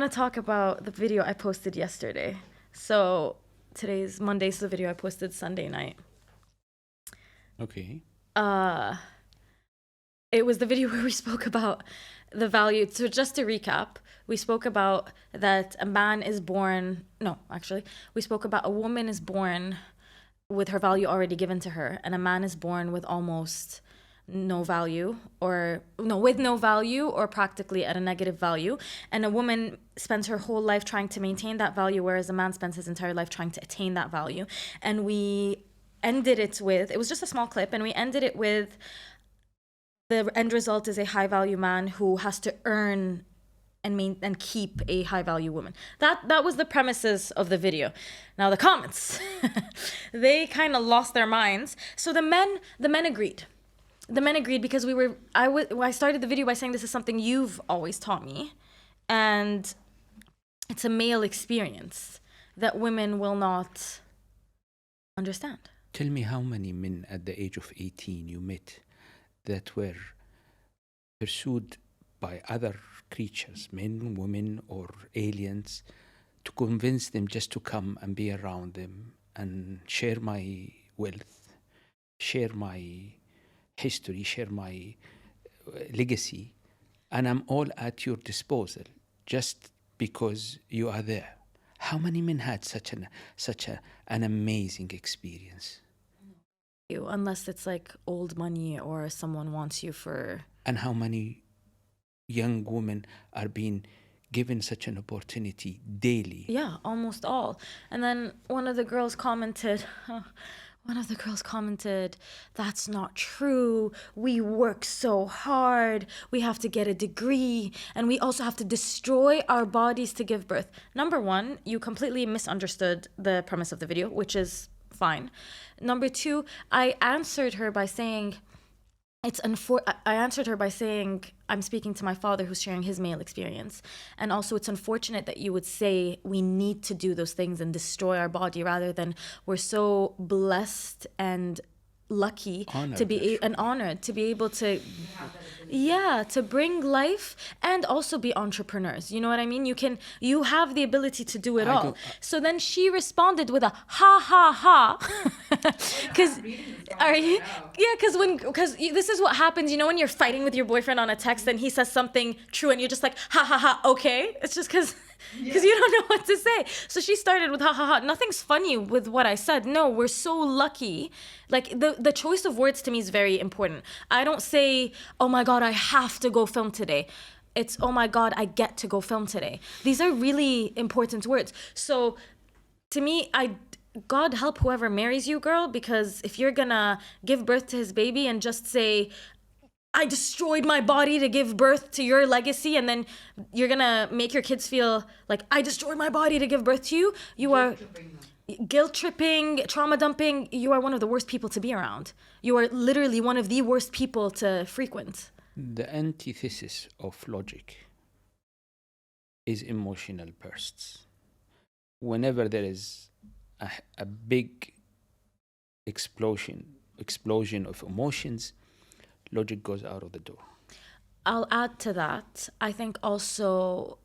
want to talk about the video I posted yesterday. So today's Monday, so the video I posted Sunday night. Okay. It was the video where we spoke about the value. So just to recap, we spoke about that a man is born. No, actually, we spoke about a woman is born with her value already given to her, and a man is born with almost no value, or no, with no value, or practically at a negative value. And a woman spends her whole life trying to maintain that value, whereas a man spends his entire life trying to attain that value. And we ended it with, it was just a small clip, and we ended it with the end result is a high value man who has to earn and keep a high value woman. That was the premises of the video. Now the comments, they kind of lost their minds. So the men agreed. The men agreed because I started the video by saying this is something you've always taught me, and it's a male experience that women will not understand. Tell me how many men at the age of 18 you met that were pursued by other creatures, men, women, or aliens, to convince them just to come and be around them and share my wealth, share my history, share my legacy, and I'm all at your disposal just because you are there. How many men had such an amazing experience? Unless it's like old money or someone wants you for... And how many young women are being given such an opportunity daily? Yeah, almost all. And then one of the girls commented, that's not true. We work so hard. We have to get a degree. And we also have to destroy our bodies to give birth. Number one, you completely misunderstood the premise of the video, which is fine. Number two, I answered her by saying, I'm speaking to my father who's sharing his male experience. And also it's unfortunate that you would say we need to do those things and destroy our body rather than we're so blessed and lucky to be honored to be able to to bring life and also be entrepreneurs. You know what I mean? You have the ability to do it all. So then she responded with a ha ha ha. Because this is what happens, you know, when you're fighting with your boyfriend on a text and he says something true and you're just like ha ha ha, okay? It's just because you don't know what to say. So she started with ha ha ha. Nothing's funny with what I said. No, we're so lucky. Like the choice of words to me is very important. I don't say, oh my God, I have to go film today. It's, oh my God, I get to go film today. These are really important words. So to me, God help whoever marries you, girl, because if you're gonna give birth to his baby and just say, I destroyed my body to give birth to your legacy, and then you're gonna make your kids feel like I destroyed my body to give birth to you, you are guilt tripping, trauma dumping. You are one of the worst people to be around. You are literally one of the worst people to frequent. The antithesis of logic is emotional bursts. Whenever there is a big explosion of emotions, logic goes out of the door. I'll add to that. I think also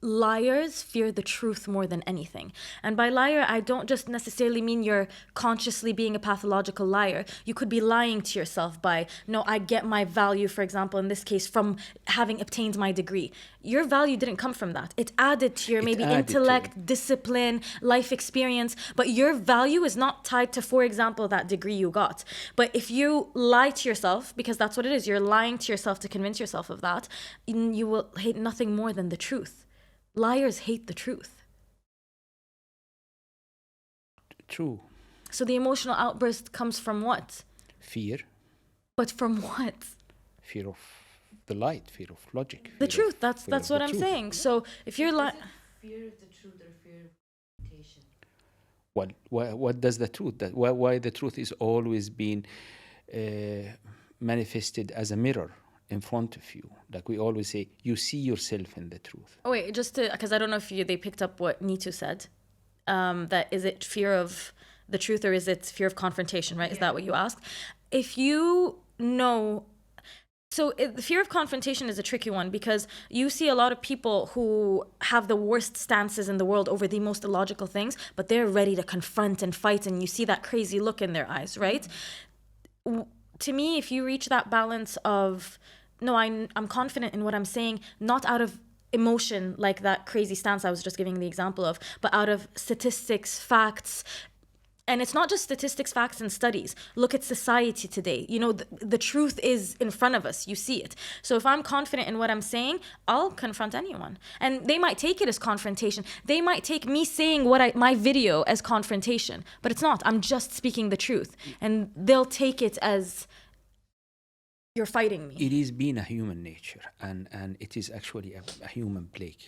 liars fear the truth more than anything. And by liar, I don't just necessarily mean you're consciously being a pathological liar. You could be lying to yourself by, no, I get my value, for example, in this case, from having obtained my degree. Your value didn't come from that. It added to your intellect, discipline, life experience. But your value is not tied to, for example, that degree you got. But if you lie to yourself, because that's what it is, you're lying to yourself to convince yourself of that, you will hate nothing more than the truth. Liars hate the truth. True. So the emotional outburst comes from what? Fear. But from what? Fear of the light, fear of logic. The truth, that's what I'm saying. So if you're like... Fear of the truth or fear of confrontation? What does the truth... Why the truth is always being manifested as a mirror in front of you. Like we always say, you see yourself in the truth. Oh wait, just to, because I don't know if they picked up what Neetu said. That is it fear of the truth or is it fear of confrontation, right? Yeah. Is that what you asked? If you know The fear of confrontation is a tricky one because you see a lot of people who have the worst stances in the world over the most illogical things, but they're ready to confront and fight, and you see that crazy look in their eyes, right? To me, if you reach that balance of, no, I'm confident in what I'm saying, not out of emotion like that crazy stance I was just giving the example of, but out of statistics, facts. And it's not just statistics, facts, and studies. Look at society today. You know, the truth is in front of us. You see it. So if I'm confident in what I'm saying, I'll confront anyone. And they might take it as confrontation. They might take me saying my video as confrontation. But it's not. I'm just speaking the truth. And they'll take it as you're fighting me. It is being a human nature. And it is actually a human plague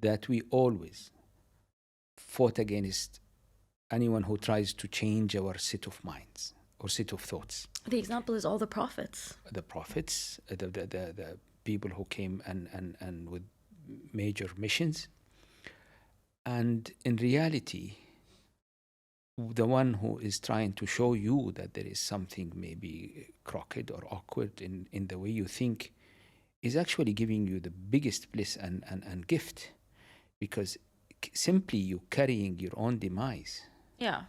that we always fought against anyone who tries to change our set of minds or set of thoughts. The example is all the prophets. The prophets, the people who came and with major missions. And in reality, the one who is trying to show you that there is something maybe crooked or awkward in the way you think is actually giving you the biggest bliss and gift, because simply you carrying your own demise. Yeah.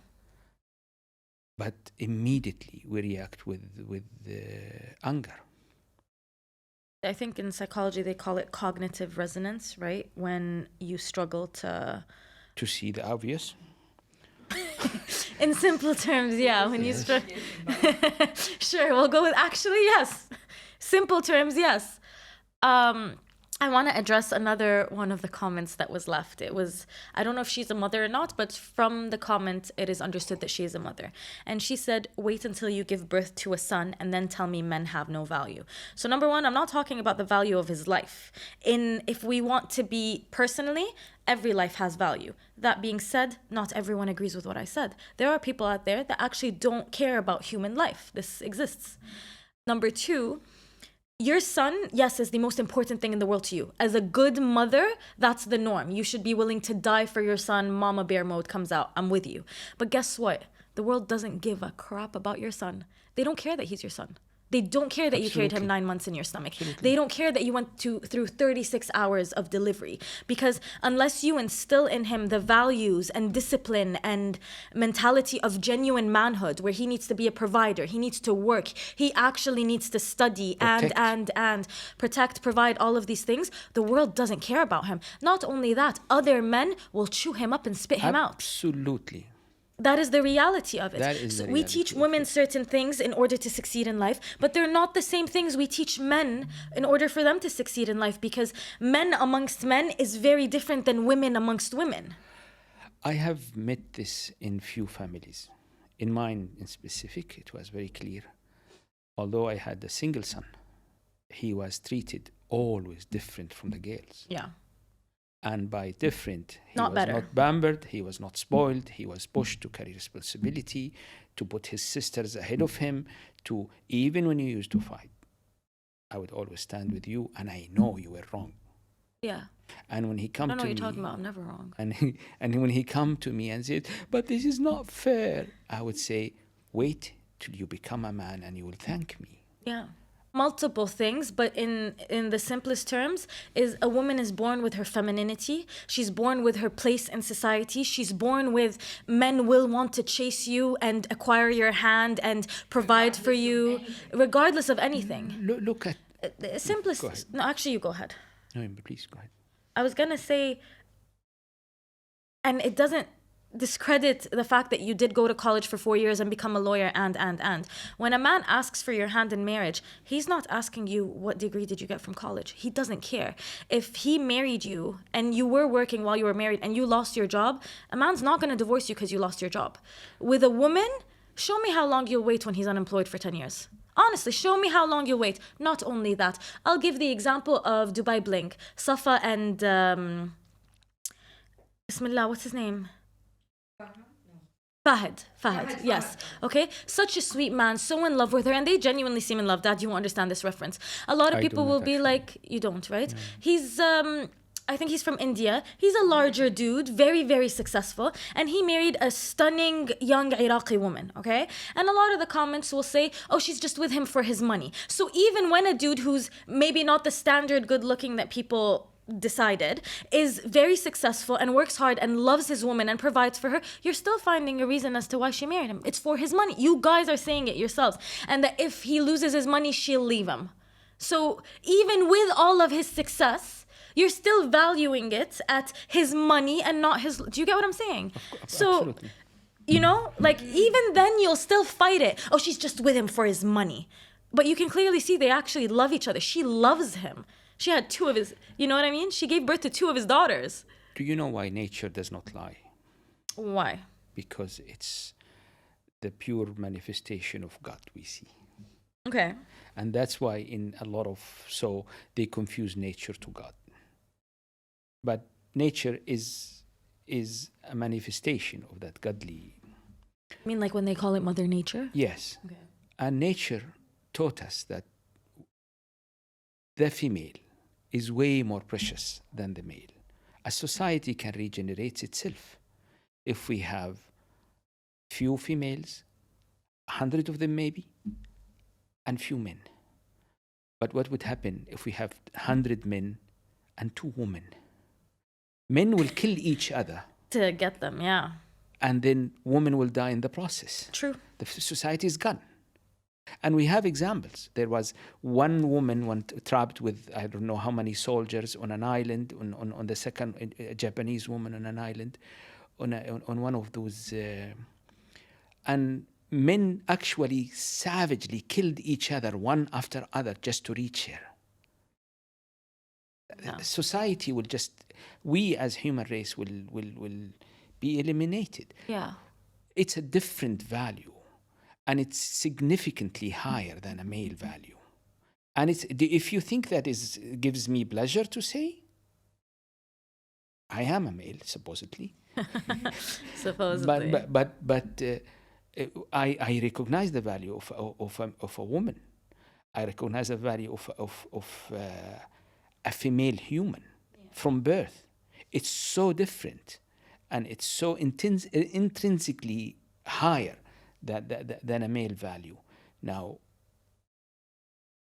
But immediately we react with anger. I think in psychology they call it cognitive resonance, right? When you struggle to see the obvious. In simple terms, yeah. When you struggle. Sure, we'll go with actually yes. Simple terms, yes. I want to address another one of the comments that was left. It was, I don't know if she's a mother or not, but from the comment, it is understood that she is a mother. And she said, wait until you give birth to a son and then tell me men have no value. So number one, I'm not talking about the value of his life. If we want to be personally, every life has value. That being said, not everyone agrees with what I said. There are people out there that actually don't care about human life. This exists. Number two, your son, yes, is the most important thing in the world to you. As a good mother, that's the norm. You should be willing to die for your son. Mama bear mode comes out. I'm with you. But guess what? The world doesn't give a crap about your son. They don't care that he's your son. They don't care that you carried him 9 months in your stomach. Absolutely. They don't care that you went through 36 hours of delivery. Because unless you instill in him the values and discipline and mentality of genuine manhood, where he needs to be a provider, he needs to work, he actually needs to study and protect, provide all of these things, the world doesn't care about him. Not only that, other men will chew him up and spit him out. Absolutely. That is the reality of it. That is the we reality teach women certain things in order to succeed in life, but they're not the same things we teach men in order for them to succeed in life, because men amongst men is very different than women amongst women. I have met this in few families. In mine in specific, it was very clear. Although I had a single son, he was treated always different from the girls. Yeah. And by different, he not was better. not pampered, he was not spoiled, he was pushed to carry responsibility, to put his sisters ahead of him, to, even when you used to fight, I would always stand with you, and I know you were wrong. Yeah. And when he come to me... I don't know what you're talking about, I'm never wrong. And when he come to me and said, but this is not fair, I would say, wait till you become a man and you will thank me. Yeah. Multiple things, but in the simplest terms, is a woman is born with her femininity. She's born with her place in society. She's born with men will want to chase you and acquire your hand and provide for you, regardless of anything. Look at... The simplest... No, actually, you go ahead. No, please go ahead. I was going to say, and it doesn't discredit the fact that you did go to college for 4 years and become a lawyer and. When a man asks for your hand in marriage, he's not asking you what degree did you get from college. He doesn't care. If he married you and you were working while you were married and you lost your job, a man's not going to divorce you because you lost your job. With a woman, show me how long you'll wait when he's unemployed for 10 years. Honestly, show me how long you'll wait. Not only that, I'll give the example of Dubai Blink. Safa and... Bismillah, what's his name? Fahad, yes. Okay, such a sweet man, so in love with her, and they genuinely seem in love. Dad, you won't understand this reference. A lot of people will be like, you don't, right? No. I think he's from India. He's a larger dude, very, very successful. And he married a stunning young Iraqi woman, okay? And a lot of the comments will say, oh, she's just with him for his money. So even when a dude who's maybe not the standard good looking that people decided is very successful and works hard and loves his woman and provides for her, you're still finding a reason as to why she married him. It's for his money. You guys are saying it yourselves. And that if he loses his money, she'll leave him. So even with all of his success, you're still valuing it at his money and not his... Do you get what I'm saying? So, Absolutely. you know, like even then you'll still fight it. Oh, she's just with him for his money. But you can clearly see they actually love each other. She loves him. She had 2 of his... You know what I mean? She gave birth to 2 of his daughters. Do you know why nature does not lie? Why? Because it's the pure manifestation of God we see. Okay. And that's why in a lot of... So they confuse nature to God. But nature is a manifestation of that godly... I mean like when they call it Mother Nature? Yes. Okay. And nature taught us that the female is way more precious than the male. A society can regenerate itself if we have few females, 100 of them maybe, and few men. But what would happen if we have 100 men and 2 women? Men will kill each other. To get them, yeah. And then women will die in the process. True. The society is gone. And we have examples. There was one woman trapped with I don't know how many soldiers on an island, on the second, a Japanese woman on an island, on one of those. And men actually savagely killed each other one after other just to reach her. Yeah. Society will just, we as human race will be eliminated. Yeah. It's a different value, and it's significantly higher than a male value. And it's, if you think that gives me pleasure to say, I am a male, supposedly. Supposedly. But I recognize the value of a woman. I recognize the value of a female human from birth. It's so different, and it's so intrinsically higher than a male value. Now,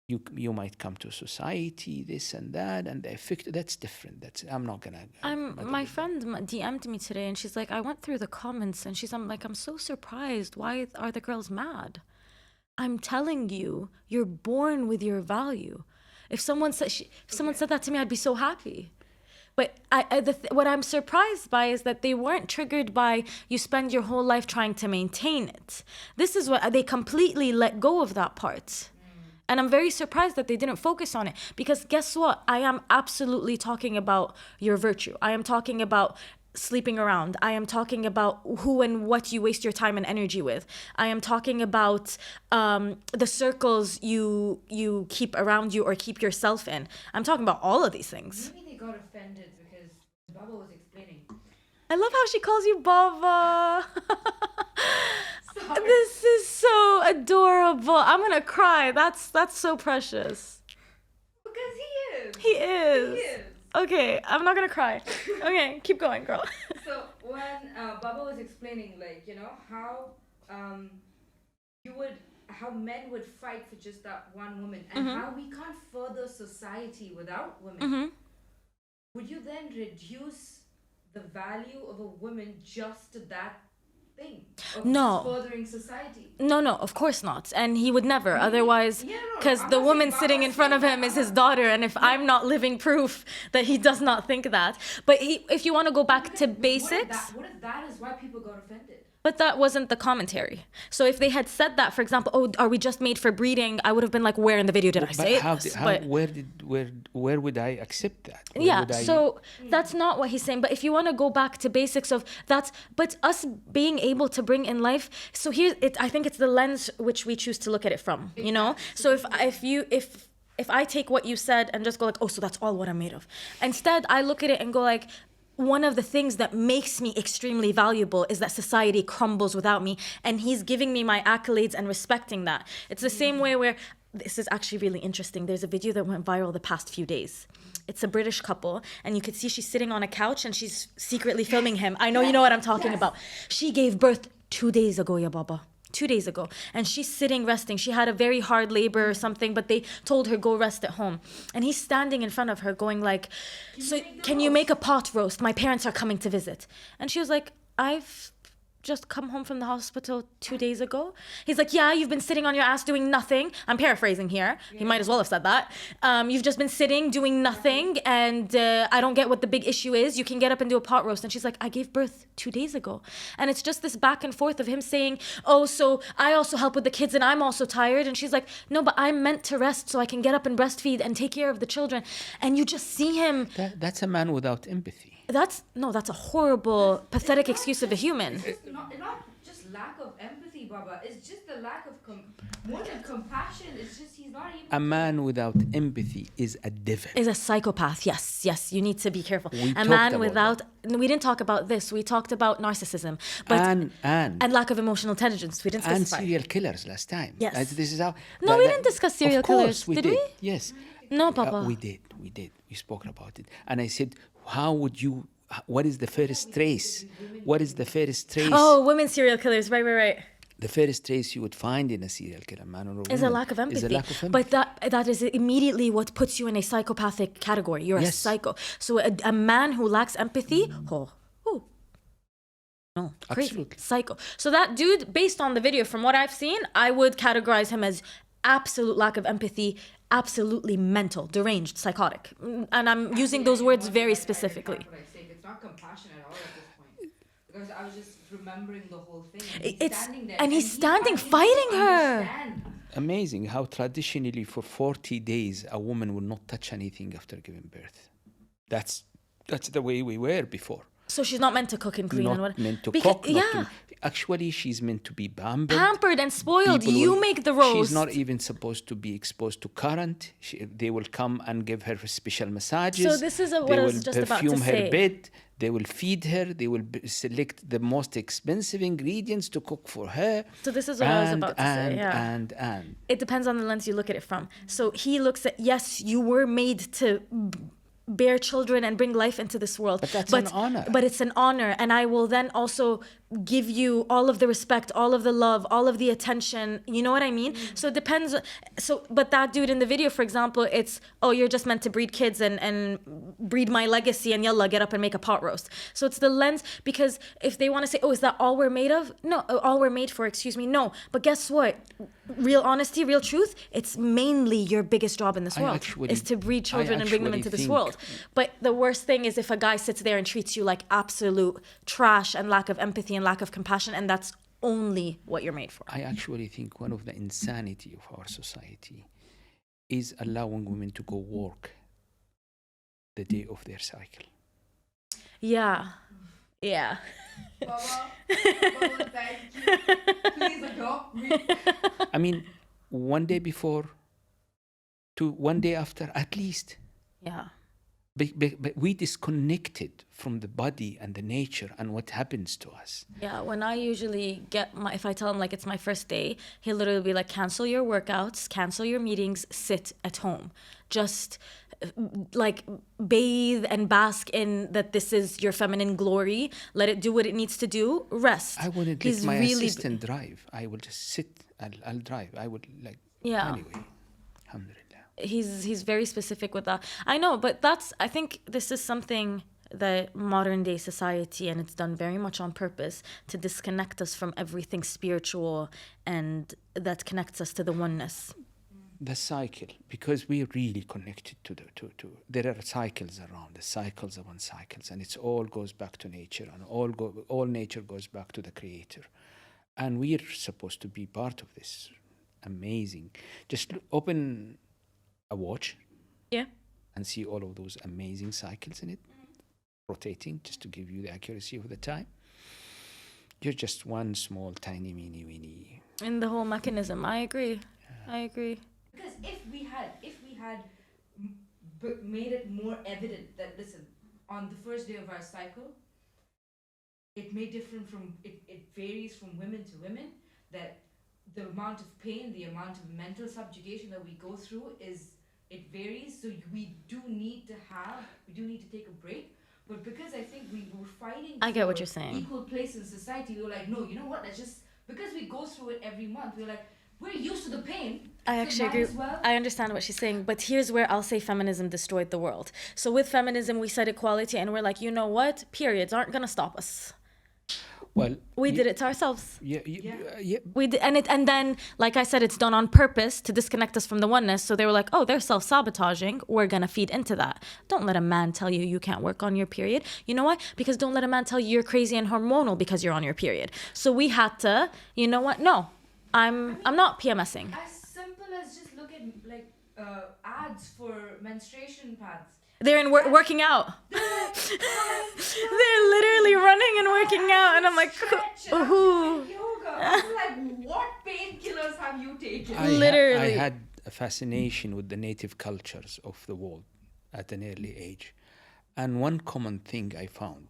you might come to society, this and that, and the effect, that's different. I'm not gonna. My friend DM'd me today, and she's like, I went through the comments, and I'm so surprised. Why are the girls mad? I'm telling you, you're born with your value. If someone said that to me, I'd be so happy. But what I'm surprised by is that they weren't triggered by you spend your whole life trying to maintain it. This is what they completely let go of that part. And I'm very surprised that they didn't focus on it, because guess what? I am absolutely talking about your virtue. I am talking about sleeping around. I am talking about who and what you waste your time and energy with. I am talking about the circles you keep around you or keep yourself in. I'm talking about all of these things. Maybe they got offended because Baba was explaining. I love how she calls you Baba. Sorry. This is so adorable. I'm gonna cry. That's so precious. Because he is. He is. He is. Okay, I'm not gonna cry. Okay, keep going, girl. So when Baba was explaining, how how men would fight for just that one woman, and how we can't further society without women, would you then reduce the value of a woman just to that thing of No. furthering society? No, of course not. And he would never. Otherwise, Yeah, no, because I'm the not woman saying sitting in front of him is his daughter. And if I'm not living proof that he does not think that. But if you want to go back to basics. What if that is why people got offended? But that wasn't the commentary. So if they had said that, for example, oh, are we just made for breeding? I would have been like, where in the video did I say this? Where would I accept that? So that's not what he's saying. But if you want to go back to basics of that, but us being able to bring in life. So I think it's the lens which we choose to look at it from. You know. So if I take what you said and just go like, oh, so that's all what I'm made of. Instead, I look at it and go like, one of the things that makes me extremely valuable is that society crumbles without me, and he's giving me my accolades and respecting that. It's the same way where this is actually really interesting. There's a video that went viral the past few days. It's a British couple, and you could see she's sitting on a couch and she's secretly filming him. I know you know what I'm talking about. She gave birth 2 days ago, ya baba. 2 days ago. And she's sitting resting. She had a very hard labor or something, but they told her go rest at home. And he's standing in front of her going like, can you make a pot roast? My parents are coming to visit. And she was like, I've just come home from the hospital 2 days ago. He's like, yeah, you've been sitting on your ass doing nothing. I'm paraphrasing here. He might as well have said that. You've just been sitting doing nothing, and I don't get what the big issue is. You can get up and do a pot roast. And she's like, I gave birth 2 days ago. And it's just this back and forth of him saying, oh, so I also help with the kids and I'm also tired. And she's like, no, but I'm meant to rest so I can get up and breastfeed and take care of the children. And you just see him. That's a man without empathy. That's a horrible, pathetic excuse of a human. It's not just lack of empathy, Baba. It's just the lack of more than compassion. It's just he's not even. A man without empathy is a devil. Is a psychopath. Yes. You need to be careful. We A talked man about without. We didn't talk about this. We talked about narcissism, but and lack of emotional intelligence. We didn't and specify. serial killers last time. Yes. This is how. No, we didn't discuss serial of course killers. We Did we? Yes. No, Papa. We did. We spoke about it, and I said, how would you? What is the fairest trace? What is the fairest trace? Oh, women serial killers. Right. The fairest trace you would find in a serial killer, man or a woman, Is a lack of empathy. Is a lack of empathy. But that is immediately what puts you in a psychopathic category. You're a Yes. psycho. So a man who lacks empathy, no, crazy. Absolutely. Psycho. So that dude, based on the video, from what I've seen, I would categorize him as absolute lack of empathy, absolutely mental, deranged, psychotic. And I'm using those words very specifically. It's not compassion at all at this point. Because I was just remembering the whole thing. And he's standing fighting her. Amazing how traditionally for 40 days a woman will not touch anything after giving birth. That's the way we were before. So she's not meant to cook and clean Not and what? meant to Because- cook. yeah. Actually, she's meant to be pampered. Pampered and spoiled. People You will- make the roast. She's not even supposed to be exposed to current. They will come and give her special massages. So this is what I was just about to They will perfume say. her bed. They will feed her. They will select the most expensive ingredients to cook for her. So this is what I was about to say. Yeah. And. It depends on the lens you look at it from. So he looks at, yes, you were made to bear children and bring life into this world. But that's an honor. But it's an honor. And I will then also give you all of the respect, all of the love, all of the attention. You know what I mean? So it depends. So, but that dude in the video, for example, it's, oh, you're just meant to breed kids and breed my legacy and yalla, get up and make a pot roast. So it's the lens, because if they want to say, oh, is that all we're made of? No, all we're made for, excuse me. No. But guess what? Real honesty, real truth, it's mainly your biggest job in this world is to breed children and bring them into this world. But the worst thing is if a guy sits there and treats you like absolute trash and lack of empathy and lack of compassion, and that's only what you're made for. I actually think one of the insanity of our society is allowing women to go work the day of their cycle. Yeah. Baba, thank you. Please adopt me. I mean, one day before to one day after, at least. Yeah. But we disconnected from the body and the nature and what happens to us. Yeah, when I usually if I tell him like it's my first day, he'll literally be like, cancel your workouts, cancel your meetings, sit at home. Just like bathe and bask in that this is your feminine glory. Let it do what it needs to do. Rest. I wouldn't let my assistant drive. I will just sit. I'll drive. I would like. Yeah. Anyway, alhamdulillah. He's very specific with that. I know, but I think this is something that modern day society, and it's done very much on purpose to disconnect us from everything spiritual and that connects us to the oneness. The cycle, because we're really connected to there are cycles around, the cycles upon cycles, and it all goes back to nature, and all nature goes back to the creator, and we're supposed to be part of this. Amazing. Just open a watch, and see all of those amazing cycles in it, rotating, just to give you the accuracy of the time. You're just one small, tiny, weeny. In the whole mechanism, I agree. Because if we had made it more evident that, listen, on the first day of our cycle, it varies from women to women, that the amount of pain, the amount of mental subjugation that we go through it varies. So we do need to take a break. But because I think we were fighting I get for what you're saying. equal place in society, we were like, no, you know what? Let's just, because we go through it every month, we're like, we're used to the pain. I so actually might agree. as well. I understand what she's saying, but here's where I'll say feminism destroyed the world. So with feminism, we said equality, and we're like, you know what? Periods aren't gonna stop us. Well, We did it to ourselves. yeah. We did, and then, like I said, it's done on purpose to disconnect us from the oneness. So they were like, oh, they're self-sabotaging. We're gonna feed into that. Don't let a man tell you you can't work on your period. You know why? Because don't let a man tell you you're crazy and hormonal because you're on your period. So we had to, you know what? No, I'm not PMSing. As simple as just look at like ads for menstruation pads. They're in working out. They're literally running and working out, and I'm like, ooh. Yoga. I'm like, what painkillers have you taken? Literally. I had a fascination with the native cultures of the world at an early age. And one common thing I found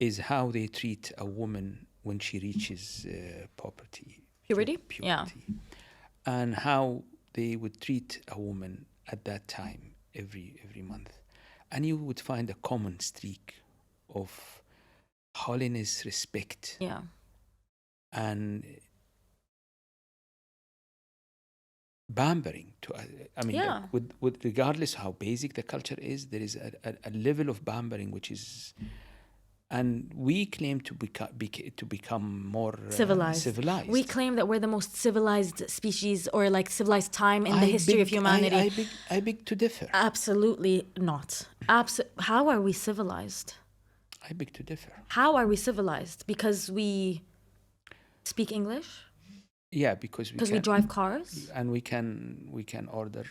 is how they treat a woman when she reaches Puberty? Yeah. And how they would treat a woman at that time every month. And you would find a common streak of holiness, respect, Yeah. and pampering to Yeah. with regardless how basic the culture is, there is a level of pampering which is, and we claim to become more civilized. We claim that we're the most civilized species, or like civilized time in the history of humanity. I beg to differ. Absolutely not. How are we civilized? I beg to differ. How are we civilized? Because we speak English? Yeah, because we drive cars? and we can order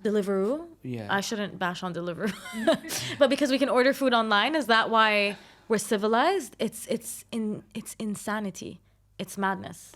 Deliveroo? yeah. I shouldn't bash on Deliveroo. But because we can order food online, is that why we're civilized? It's insanity. It's madness.